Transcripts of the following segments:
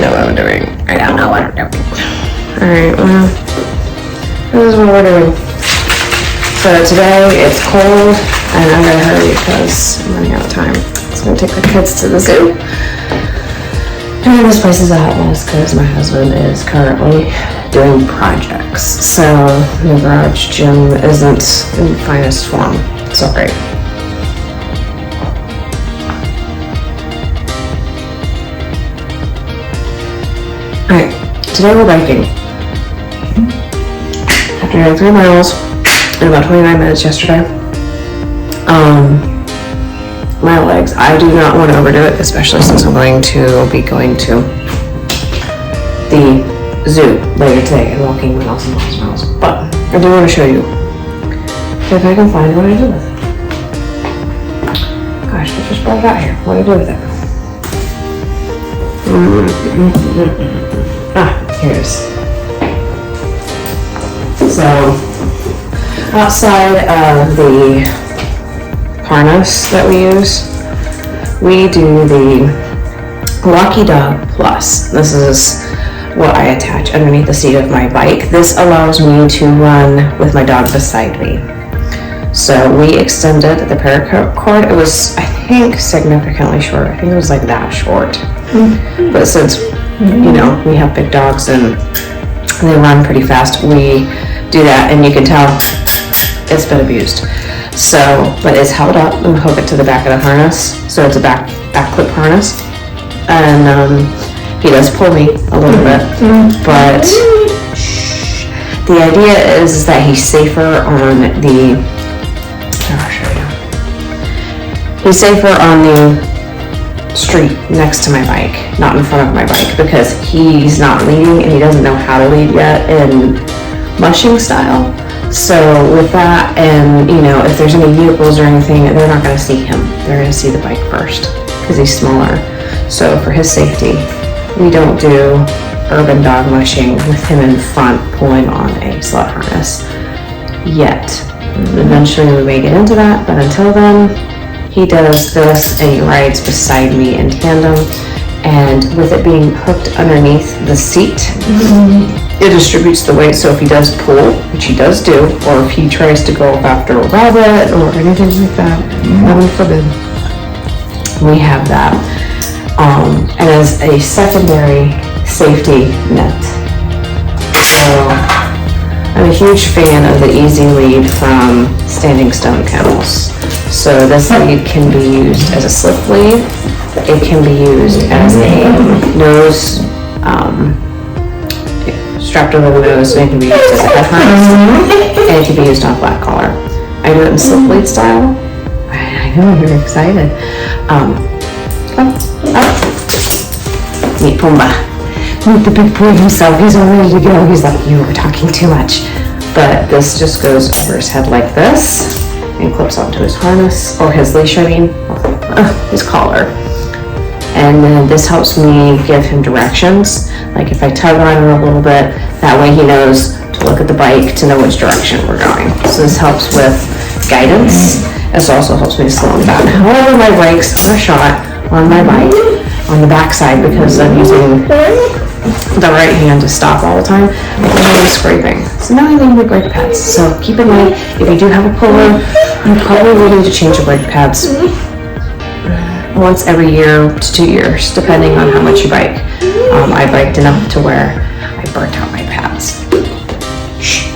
know what I'm doing. I don't know what I'm doing. Alright, well, this is what we're doing. So today it's cold and I'm gonna hurry because I'm running out of time. So I'm gonna take the kids to the zoo. And this place is a hot mess because my husband is currently doing projects. So the garage gym isn't in finest form. Sorry. Alright, today we're biking. After doing 3 miles in about 29 minutes yesterday, my legs, I do not want to overdo it, especially since I'm going to be going to the zoo later today and walking miles and miles and miles. But I do want to show you if I can find what I do with it. Gosh, I just brought it out here. What do I do with it? Here it is. So, outside of the harness that we use, we do the Walkie Dog Plus. This is what I attach underneath the seat of my bike. This allows me to run with my dog beside me. So we extended the paracord. It was, I think, significantly short. I think it was like that short. But since, you know, we have big dogs and they run pretty fast, we do that, and you can tell it's been abused. So, but it's held up and hook it to the back of the harness. So it's a back clip harness. And he does pull me a little bit, but the idea is that he's safer on the, I'll show you. He's safer on the street next to my bike, not in front of my bike, because he's not leading and he doesn't know how to lead yet in mushing style. So with that, and you know, if there's any vehicles or anything, they're not going to see him. They're going to see the bike first because he's smaller. So for his safety, we don't do urban dog mushing with him in front pulling on a sled harness yet. Eventually we may get into that, but until then, he does this and he rides beside me in tandem. And with it being hooked underneath the seat, it distributes the weight. So if he does pull, which he does do, or if he tries to go after a rabbit or anything like that, heaven forbid, we have that. And as a secondary safety net. So I'm a huge fan of the Easy Lead from Standing Stone Kennels. So this lead can be used as a slip lead. It can be used as a nose, strapped over the nose, and it can be used as a head harness, and it can be used on a flat collar. I do it in slip lead style. I know, you're excited. Meet Pumbaa. Meet the big boy himself. He's all ready to go. He's like, you are talking too much. But this just goes over his head like this and clips onto his harness, or his leash, I mean, his collar. And then this helps me give him directions. Like if I tug on him a little bit, that way he knows to look at the bike to know which direction we're going. So this helps with guidance. This also helps me slow him down. However, my brakes are shot on my bike on the back side because I'm using the right hand to stop all the time. I'm scraping. So now I need new brake pads. So keep in mind, if you do have a puller, you probably will need to change your brake pads once every year to 2 years, depending on how much you bike. I biked enough to where I burnt out my pads. Shh.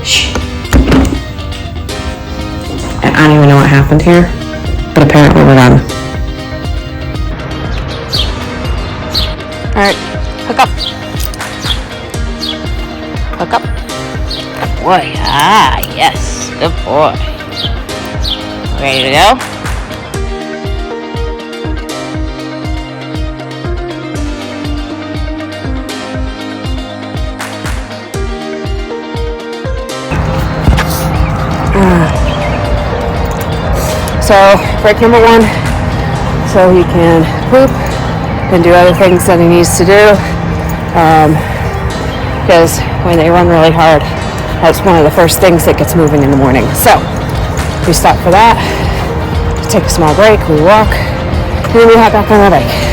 Shh. And I don't even know what happened here, but apparently we're done. Alright, hook up. Hook up. Boy, yes, good boy. Ready to go? So, break number 1, so he can poop and do other things that he needs to do, because when they run really hard, that's one of the first things that gets moving in the morning. So, we stop for that, take a small break, we walk, and then we hop back on our bike.